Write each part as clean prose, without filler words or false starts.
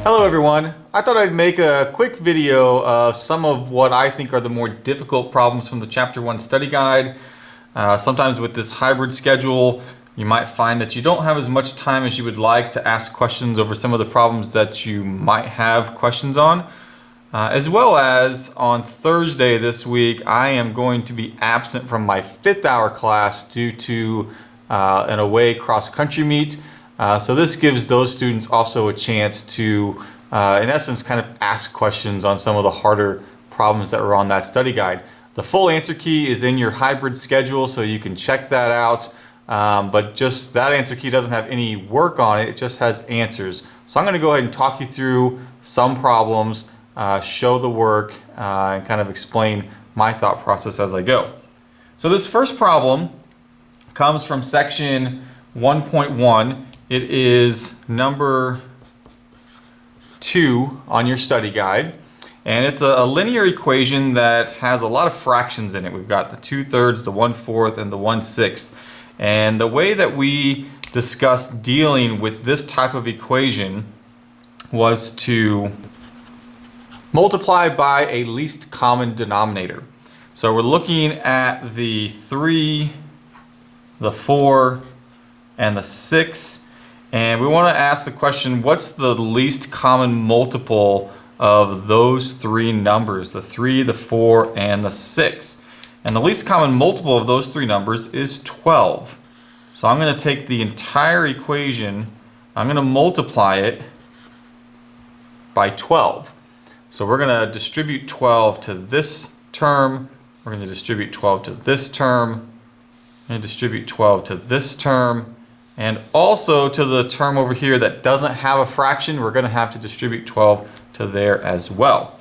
Hello everyone. I thought I'd make a quick video of some of what I think are the more difficult problems from the Chapter 1 study guide. Sometimes with this hybrid schedule, you might find that you don't have as much time as you would like to ask questions over some of the problems that you might have questions on. As well as on Thursday this week, I am going to be absent from my 5th hour class due to an away cross-country meet. So this gives those students also a chance to, in essence, kind of ask questions on some of the harder problems that were on that study guide. The full answer key is in your hybrid schedule, so you can check that out. But just that answer key doesn't have any work on it, it just has answers. So I'm going to go ahead and talk you through some problems, show the work, and kind of explain my thought process as I go. So this first problem comes from section 1.1. It is number 2 on your study guide, and it's a linear equation that has a lot of fractions in it. We've got the 2/3, the 1/4, and the 1/6. And the way that we discussed dealing with this type of equation was to multiply by a least common denominator. So we're looking at the 3, the 4, and the 6. And we want to ask the question, what's the least common multiple of those 3 numbers, the 3, the 4, and the 6? And the least common multiple of those 3 numbers is 12. So I'm going to take the entire equation, I'm going to multiply it by 12. So we're going to distribute 12 to this term, we're going to distribute 12 to this term, and distribute 12 to this term, and also to the term over here that doesn't have a fraction, we're going to have to distribute 12 to there as well.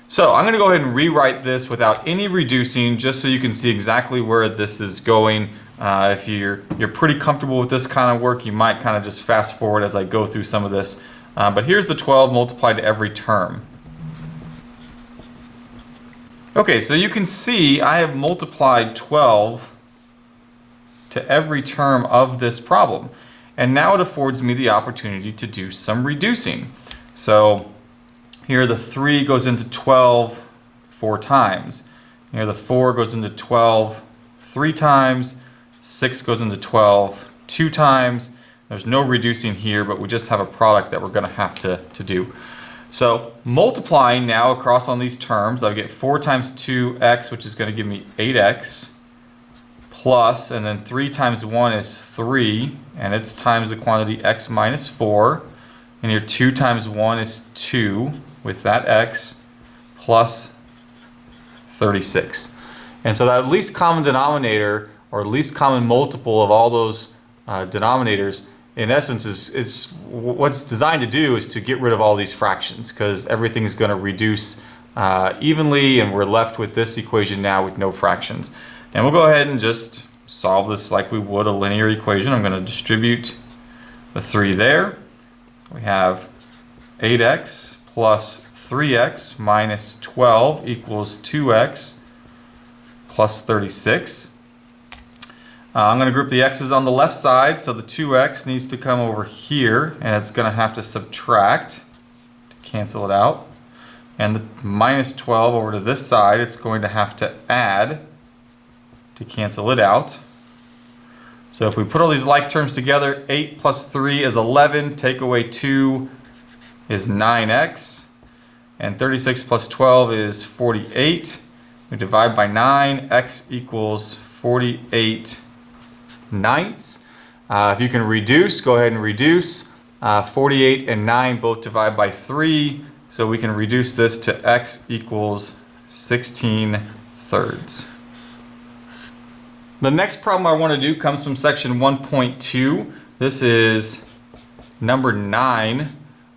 So I'm going to go ahead and rewrite this without any reducing, just so you can see exactly where this is going. If you're pretty comfortable with this kind of work, you might kind of just fast forward as I go through some of this. But here's the 12 multiplied to every term. Okay, so you can see I have multiplied 12 to every term of this problem. And now it affords me the opportunity to do some reducing. So here the 3 goes into 12 4 times. Here the 4 goes into 12 3 times. 6 goes into 12 2 times. There's no reducing here, but we just have a product that we're going to have to do. So multiplying now across on these terms, I get 4 times 2x, which is going to give me 8x. Plus, and then 3 times 1 is 3, and it's times the quantity x minus 4. And here 2 times 1 is 2 with that x plus 36. And so that least common denominator, or least common multiple of all those denominators, in essence is what's designed to do is to get rid of all these fractions, because everything is going to reduce evenly, and we're left with this equation now with no fractions. And we'll go ahead and just solve this like we would a linear equation. I'm going to distribute the 3 there. So we have 8x plus 3x minus 12 equals 2x plus 36. I'm going to group the x's on the left side, so the 2x needs to come over here, and it's going to have to subtract to cancel it out. And the minus 12 over to this side, it's going to have to add to cancel it out. So if we put all these like terms together, 8 plus 3 is 11, take away 2 is 9x, and 36 plus 12 is 48. We divide by 9, x equals 48 ninths. If you can reduce, go ahead and reduce. 48 and 9 both divide by 3, so we can reduce this to x equals 16 thirds. The next problem I want to do comes from section 1.2. This is number 9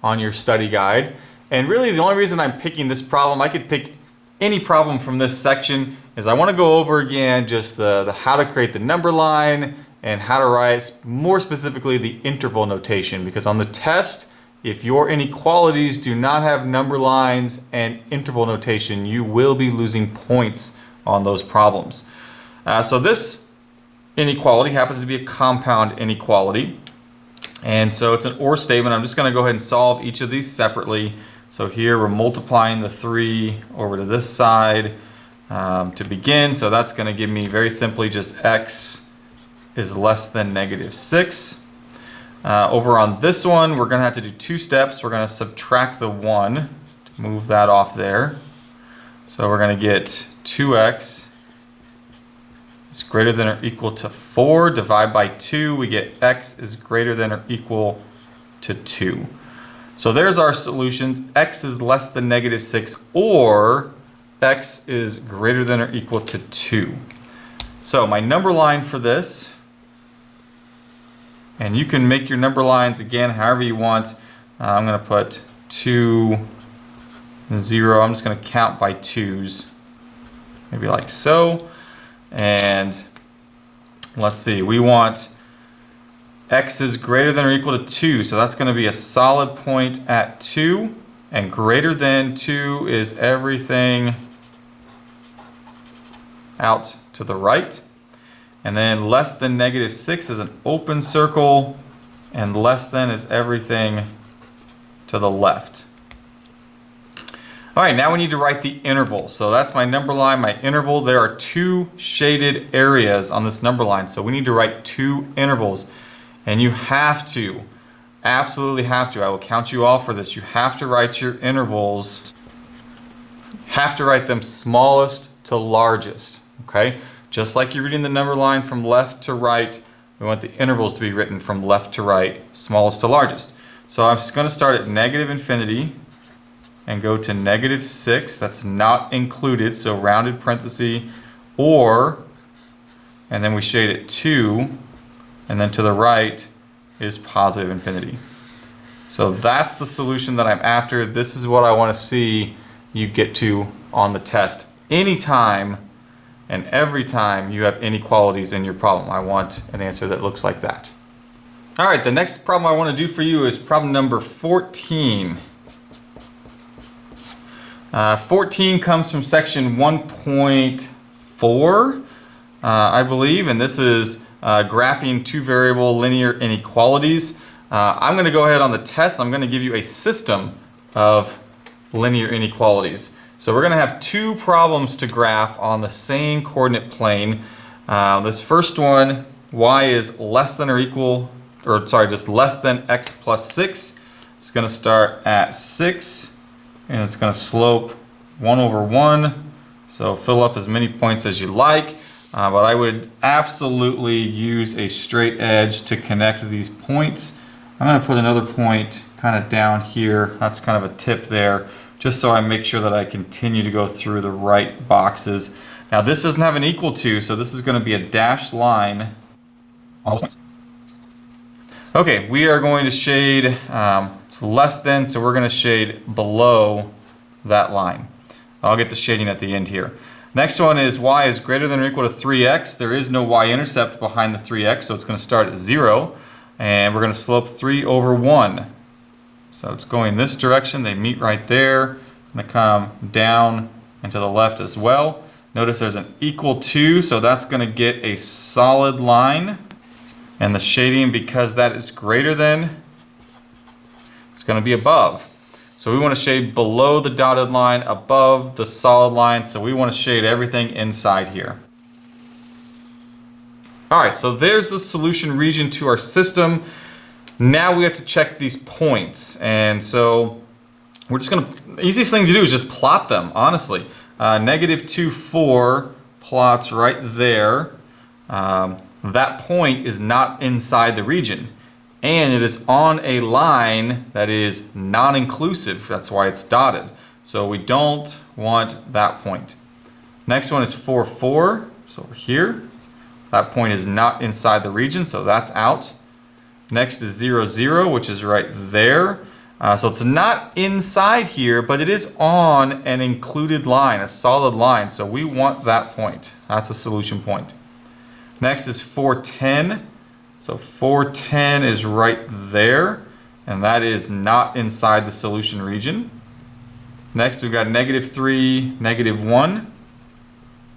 on your study guide. And really the only reason I'm picking this problem, I could pick any problem from this section, is I want to go over again just the how to create the number line and how to write more specifically the interval notation. Because on the test, if your inequalities do not have number lines and interval notation, you will be losing points on those problems. So this inequality happens to be a compound inequality, And so it's an or statement. I'm just going to go ahead and solve each of these separately. So here we're multiplying the 3 over to this side to begin. So that's going to give me very simply just x is less than -6. Over on this one, we're going to have to do 2 steps. We're going to subtract the 1 to move that off there. So we're going to get 2x is greater than or equal to 4. Divide by 2, we get x is greater than or equal to 2. So there's our solutions. X is less than -6 or x is greater than or equal to 2. So my number line for this, and you can make your number lines again however you want. I'm going to put 2, 0. I'm just going to count by 2s, maybe like so. And let's see, we want x is greater than or equal to 2, so that's going to be a solid point at 2, and greater than 2 is everything out to the right. And then less than -6 is an open circle, and less than is everything to the left. All right, now we need to write the interval. So that's my number line, my interval. There are 2 shaded areas on this number line, so we need to write 2 intervals. And you have to, absolutely have to, I will count you all for this, you have to write your intervals, have to write them smallest to largest, okay? Just like you're reading the number line from left to right, we want the intervals to be written from left to right, smallest to largest. So I'm just going to start at -infinity and go to -6. That's not included, so rounded parenthesis, or, and then we shade it 2, and then to the right is positive infinity. So that's the solution that I'm after. This is what I want to see you get to on the test anytime. And every time you have inequalities in your problem, I want an answer that looks like that. All right, the next problem I want to do for you is problem number 14. 14 comes from section 1.4, I believe, and this is graphing 2 variable linear inequalities. I'm going to go ahead on the test. I'm going to give you a system of linear inequalities. So we're going to have 2 problems to graph on the same coordinate plane. This first one, y is less than or equal, or sorry, just less than x plus 6. It's going to start at 6, and it's going to slope 1 over 1. So fill up as many points as you like, but I would absolutely use a straight edge to connect these points. I'm going to put another point kind of down here. That's kind of a tip there, just so I make sure that I continue to go through the right boxes. Now this doesn't have an equal to, so this is going to be a dashed line on those points. Okay, we are going to shade, it's less than, so we're going to shade below that line. I'll get the shading at the end here. Next one is y is greater than or equal to 3x. There is no y-intercept behind the 3x, so it's going to start at 0. And we're going to slope 3 over 1. So it's going this direction. They meet right there. I'm going to come down and to the left as well. Notice there's an equal to, so that's going to get a solid line. And the shading, because that is greater than, it's going to be above. So we want to shade below the dotted line, above the solid line. So we want to shade everything inside here. All right, so there's the solution region to our system. Now we have to check these points. And so we're just going to, the easiest thing to do is just plot them, honestly. -2, 4 plots right there. That point is not inside the region. And it is on a line that is non-inclusive. That's why it's dotted. So we don't want that point. Next one is 4, 4. So over here. That point is not inside the region, so that's out. Next is 0, 0, which is right there. So it's not inside here, but it is on an included line, a solid line. So we want that point. That's a solution point. Next is 4, 10. So 4, 10 is right there, and that is not inside the solution region. Next we've got -3, -1.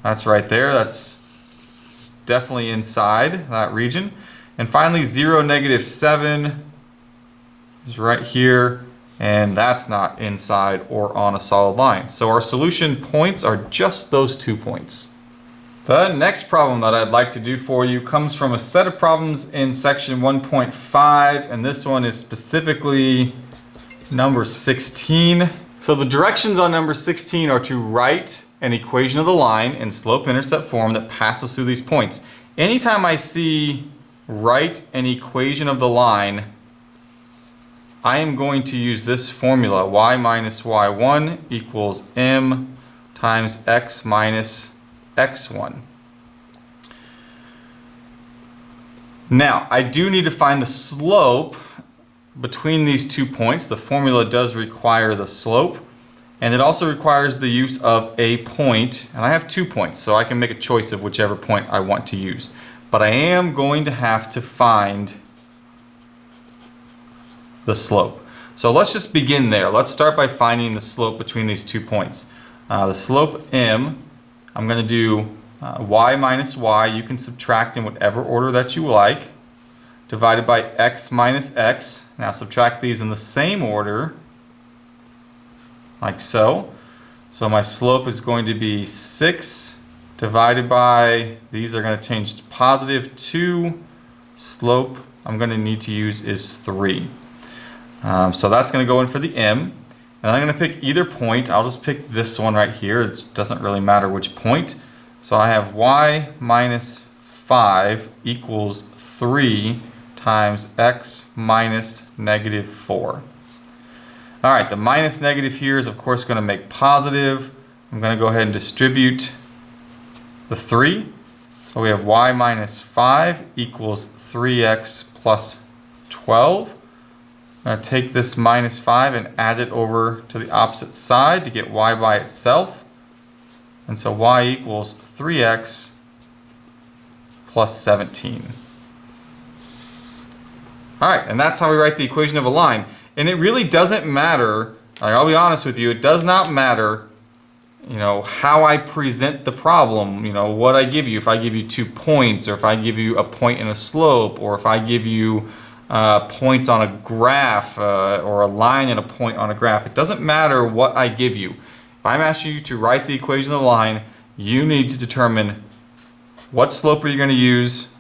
That's right there. That's definitely inside that region. And finally 0, -7 is right here, and that's not inside or on a solid line. So our solution points are just those 2 points. The next problem that I'd like to do for you comes from a set of problems in section 1.5, and this one is specifically number 16. So the directions on number 16 are to write an equation of the line in slope-intercept form that passes through these points. Anytime I see write an equation of the line, I am going to use this formula, y minus y1 equals m times x minus x1. Now, I do need to find the slope between these 2 points. The formula does require the slope, and it also requires the use of a point, and I have 2 points, so I can make a choice of whichever point I want to use. But I am going to have to find the slope. So let's just begin there. Let's start by finding the slope between these 2 points. The slope m, I'm going to do y minus y, you can subtract in whatever order that you like, divided by x minus x. Now subtract these in the same order, like so. So my slope is going to be 6 divided by, these are going to change to positive 2. Slope I'm going to need to use is 3. So that's going to go in for the m. And I'm going to pick either point. I'll just pick this one right here. It doesn't really matter which point. So I have y minus 5 equals 3 times x minus negative 4. All right, the minus negative here is of course going to make positive. I'm going to go ahead and distribute the 3. So we have y minus 5 equals 3x plus 12. I'm going to take this minus 5 and add it over to the opposite side to get y by itself. And so y equals 3x plus 17. All right, and that's how we write the equation of a line. And it really doesn't matter, I'll be honest with you, it does not matter, how I present the problem, what I give you. If I give you 2 points, or if I give you a point and a slope, or if I give you points on a graph, or a line and a point on a graph. It doesn't matter what I give you. If I'm asking you to write the equation of the line, you need to determine what slope are you going to use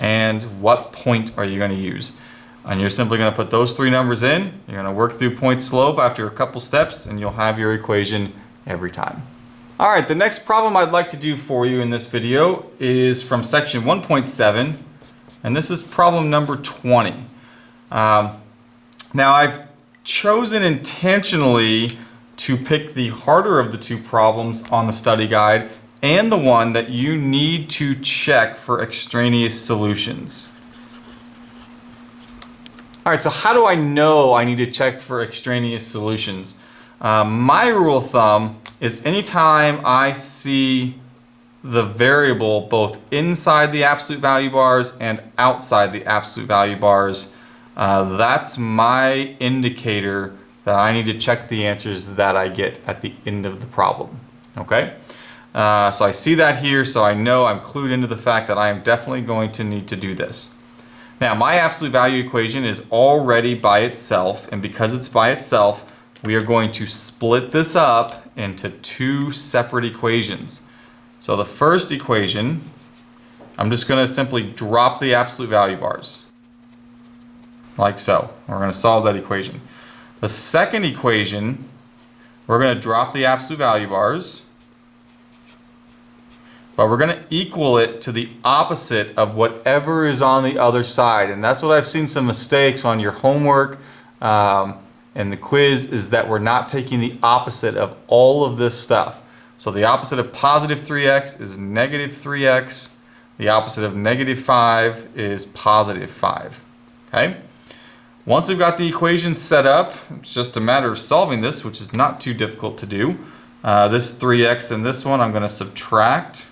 and what point are you going to use. And you're simply going to put those 3 numbers in, you're going to work through point slope after a couple steps, and you'll have your equation every time. All right, the next problem I'd like to do for you in this video is from section 1.7, and this is problem number 20. Now I've chosen intentionally to pick the harder of the 2 problems on the study guide and the one that you need to check for extraneous solutions. All right, so how do I know I need to check for extraneous solutions? My rule of thumb is anytime I see the variable both inside the absolute value bars and outside the absolute value bars, that's my indicator that I need to check the answers that I get at the end of the problem. Okay? So I see that here, so I know I'm clued into the fact that I am definitely going to need to do this. Now, my absolute value equation is already by itself, and because it's by itself, we are going to split this up into 2 separate equations. So the first equation, I'm just going to simply drop the absolute value bars, like so. We're going to solve that equation. The second equation, we're going to drop the absolute value bars, but we're going to equal it to the opposite of whatever is on the other side. And that's what I've seen some mistakes on your homework and the quiz, is that we're not taking the opposite of all of this stuff. So the opposite of positive 3x is negative 3x. The opposite of negative 5 is positive 5. Okay? Once we've got the equation set up, it's just a matter of solving this, which is not too difficult to do. This 3x and this one I'm going to subtract.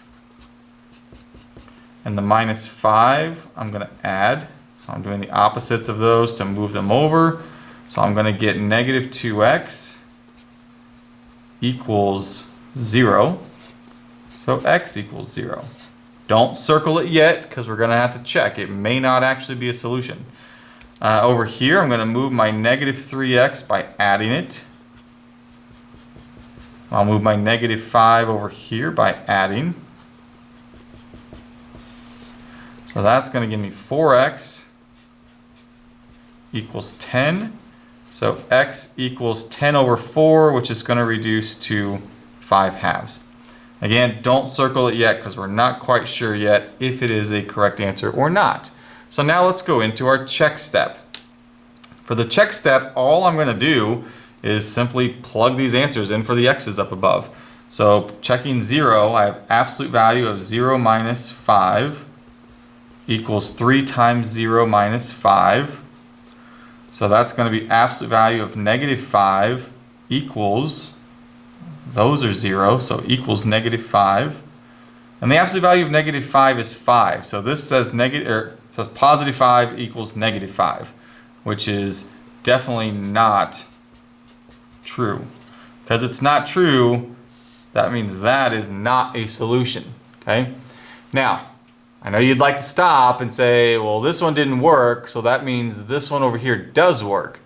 And the minus 5 I'm going to add. So I'm doing the opposites of those to move them over. So I'm going to get negative 2x equals 0. So x equals 0. Don't circle it yet because we're going to have to check. It may not actually be a solution. Over here, I'm going to move my negative 3x by adding it. I'll move my negative 5 over here by adding. So that's going to give me 4x equals 10. So x equals 10 over 4, which is going to reduce to 5 halves. Again, don't circle it yet because we're not quite sure yet if it is a correct answer or not. So now let's go into our check step. For the check step, all I'm going to do is simply plug these answers in for the x's up above. So checking 0, I have absolute value of 0 minus 5 equals 3 times 0 minus 5. So that's going to be absolute value of negative 5 equals, those are 0, so equals negative 5. And the absolute value of negative 5 is 5. So this says says positive 5 equals negative 5, which is definitely not true. Because it's not true, that means that is not a solution. Okay? Now, I know you'd like to stop and say, well, this one didn't work, so that means this one over here does work.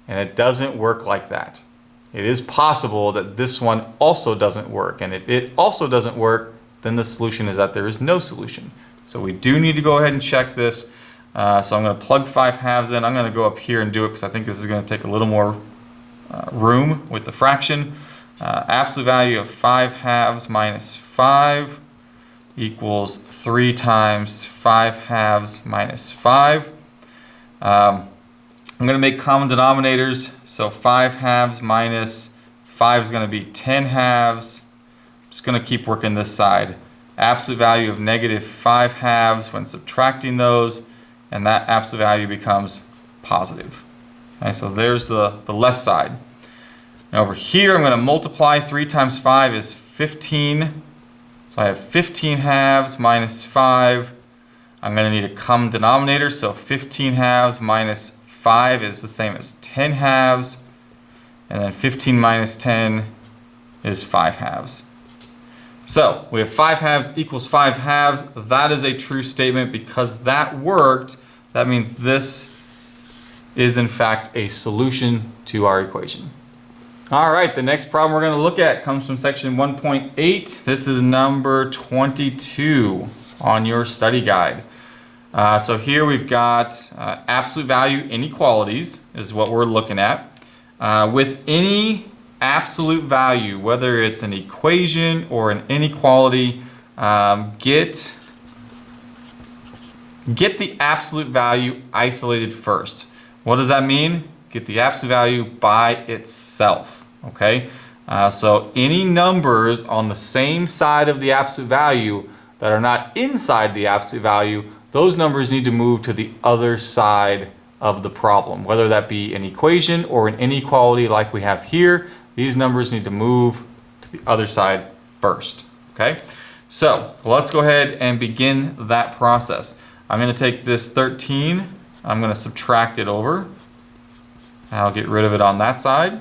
And it doesn't work like that. It is possible that this one also doesn't work. And if it also doesn't work, then the solution is that there is no solution. So we do need to go ahead and check this. So I'm going to plug 5 halves in. I'm going to go up here and do it because I think this is going to take a little more room with the fraction. Absolute value of 5 halves minus 5 equals 3 times 5 halves minus 5. I'm going to make common denominators. So 5 halves minus 5 is going to be 10 halves. I'm just going to keep working this side. Absolute value of negative 5 halves when subtracting those, and that absolute value becomes positive. Okay, so there's the left side. Now over here, I'm going to multiply 3 times 5 is 15. So I have 15 halves minus 5. I'm going to need a common denominator, so 15 halves minus 5 is the same as 10 halves. And then 15 minus 10 is 5 halves. So we have 5 halves equals 5 halves. That is a true statement because that worked. That means this is in fact a solution to our equation. All right, the next problem we're going to look at comes from section 1.8. This is number 22 on your study guide. So here we've got absolute value inequalities is what we're looking at. With any absolute value, whether it's an equation or an inequality, get the absolute value isolated first. What does that mean? Get the absolute value by itself. Okay, so any numbers on the same side of the absolute value that are not inside the absolute value, those numbers need to move to the other side of the problem. Whether that be an equation or an inequality like we have here, these numbers need to move to the other side first. Okay, so let's go ahead and begin that process. I'm going to take this 13, I'm going to subtract it over. I'll get rid of it on that side.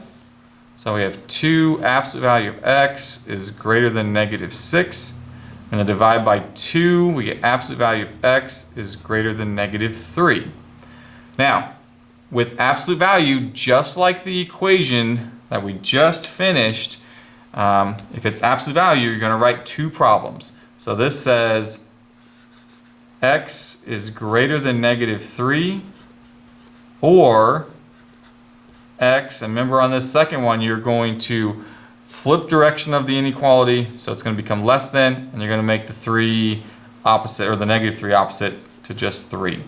So we have 2 absolute value of x is greater than negative 6. I'm going to divide by 2. We get absolute value of x is greater than negative 3. Now, with absolute value, just like the equation that we just finished, if it's absolute value, you're going to write 2 problems. So this says x is greater than negative 3, or x, and remember on this second one, you're going to flip direction of the inequality, so it's going to become less than, and you're going to make the 3 opposite, or the negative 3 opposite to just 3.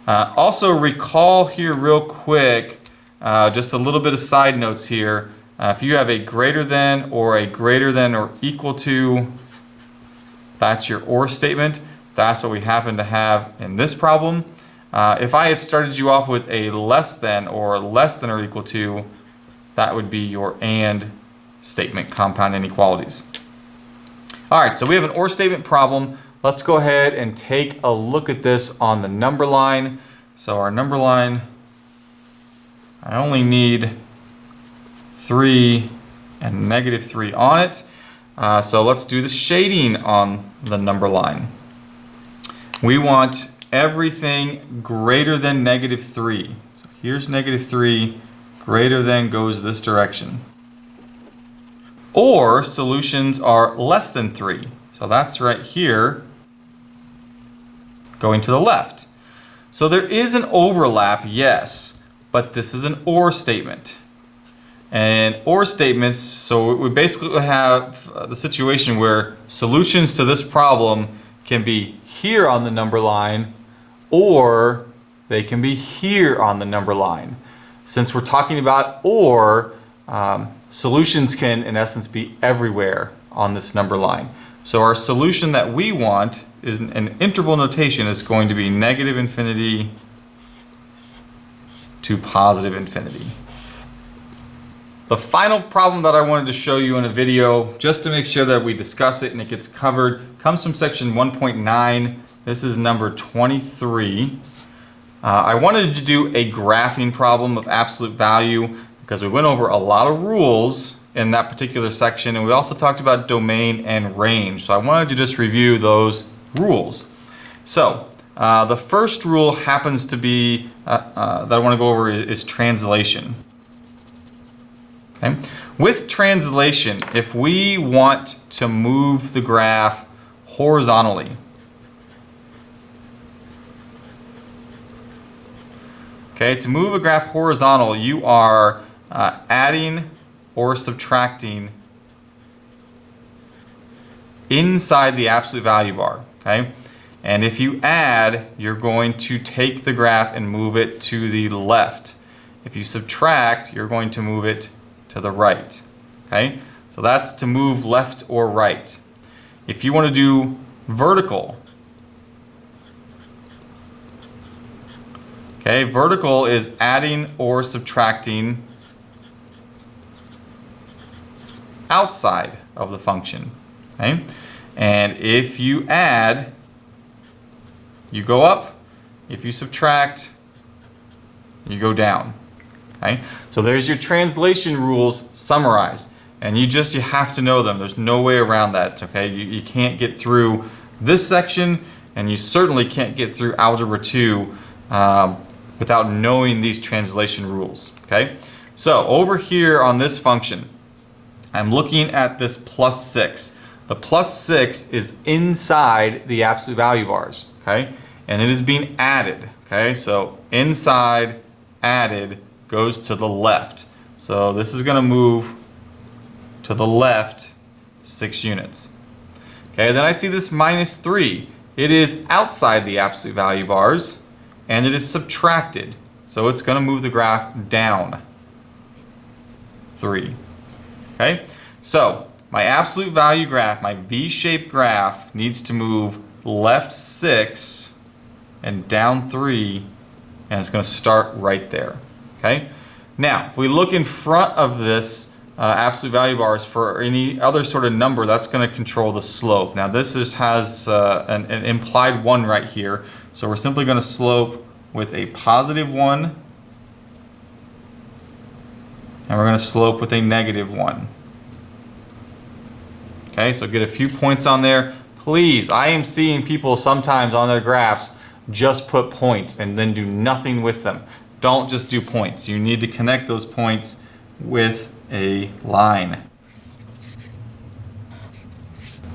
Also recall here real quick, just a little bit of side notes here. If you have a greater than or equal to, that's your or statement. That's what we happen to have in this problem. If I had started you off with a less than or equal to, that would be your and statement, compound inequalities. All right, so we have an or statement problem. Let's go ahead and take a look at this on the number line. So our number line, I only need 3 and negative 3 on it. So let's do the shading on the number line. We want everything greater than -3. So here's -3, greater than goes this direction. Or solutions are less than 3. So that's right here, going to the left. So there is an overlap, yes, but this is an or statement. And or statements, so we basically have the situation where solutions to this problem can be here on the number line, or they can be here on the number line. Since we're talking about or, solutions can, in essence, be everywhere on this number line. So our solution that we want is an interval notation is going to be -infinity to +infinity. The final problem that I wanted to show you in a video, just to make sure that we discuss it and it gets covered, comes from section 1.9. This is number 23. I wanted to do a graphing problem of absolute value because we went over a lot of rules in that particular section, and we also talked about domain and range. So I wanted to just review those rules. So the first rule happens to be, that I want to go over is translation. Okay. With translation, if we want to move the graph horizontally, okay, to move a graph horizontal, you are adding or subtracting inside the absolute value bar, okay? And if you add, you're going to take the graph and move it to the left. If you subtract, you're going to move it to the right, okay? So that's to move left or right. If you want to do vertical, okay, vertical is adding or subtracting outside of the function, okay? And if you add, you go up. If you subtract, you go down, okay? So there's your translation rules summarized, and you have to know them. There's no way around that, okay? You can't get through this section, and you certainly can't get through Algebra 2 without knowing these translation rules, okay? So over here on this function, I'm looking at this +6. The +6 is inside the absolute value bars, okay? And it is being added, okay? So inside, added, goes to the left. So this is gonna move to the left 6 units. Okay, then I see this -3. It is outside the absolute value bars, and it is subtracted. So it's gonna move the graph down 3. Okay, so my absolute value graph, my V-shaped graph, needs to move left 6 and down 3, and it's going to start right there. Okay, now if we look in front of this absolute value bars for any other sort of number, that's going to control the slope. Now this just has an implied 1 right here, so we're simply going to slope with a +1. And we're going to slope with a -1. Okay, so get a few points on there. Please, I am seeing people sometimes on their graphs just put points and then do nothing with them. Don't just do points. You need to connect those points with a line.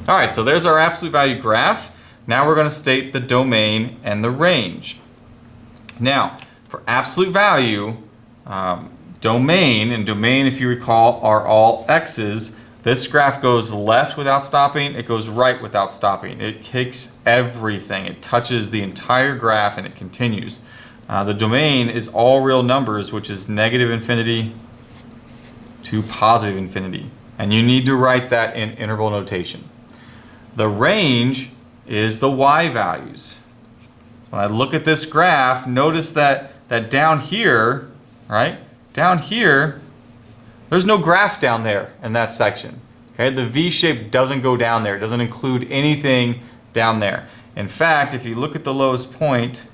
All right, so there's our absolute value graph. Now we're going to state the domain and the range. Now, for absolute value, domain, and domain, if you recall, are all x's. This graph goes left without stopping, it goes right without stopping. It kicks everything. It touches the entire graph and it continues. The domain is all real numbers, which is -infinity to +infinity. And you need to write that in interval notation. The range is the y values. When I look at this graph, notice that down here, right? Down here, there's no graph down there in that section. Okay, the V shape doesn't go down there. It doesn't include anything down there. In fact, if you look at the lowest point,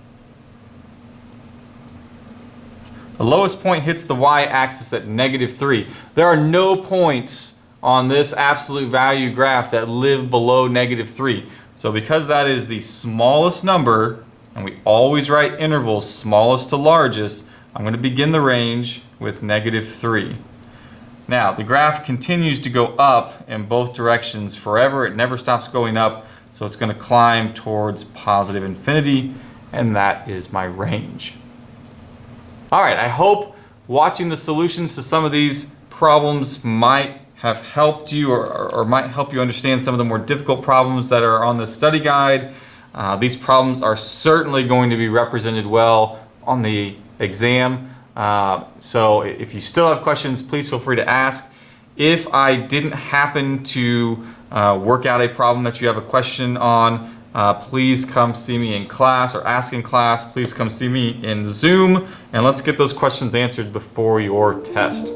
the lowest point hits the y-axis at -3. There are no points on this absolute value graph that live below -3. So because that is the smallest number and we always write intervals smallest to largest, I'm going to begin the range with -3. Now, the graph continues to go up in both directions forever. It never stops going up, so it's going to climb towards positive infinity, and that is my range. All right, I hope watching the solutions to some of these problems might have helped you or might help you understand some of the more difficult problems that are on the study guide. These problems are certainly going to be represented well on the exam. So if you still have questions, please feel free to ask. If I didn't happen to work out a problem that you have a question on, please come see me in class or ask in class. Please come see me in Zoom, and let's get those questions answered before your test.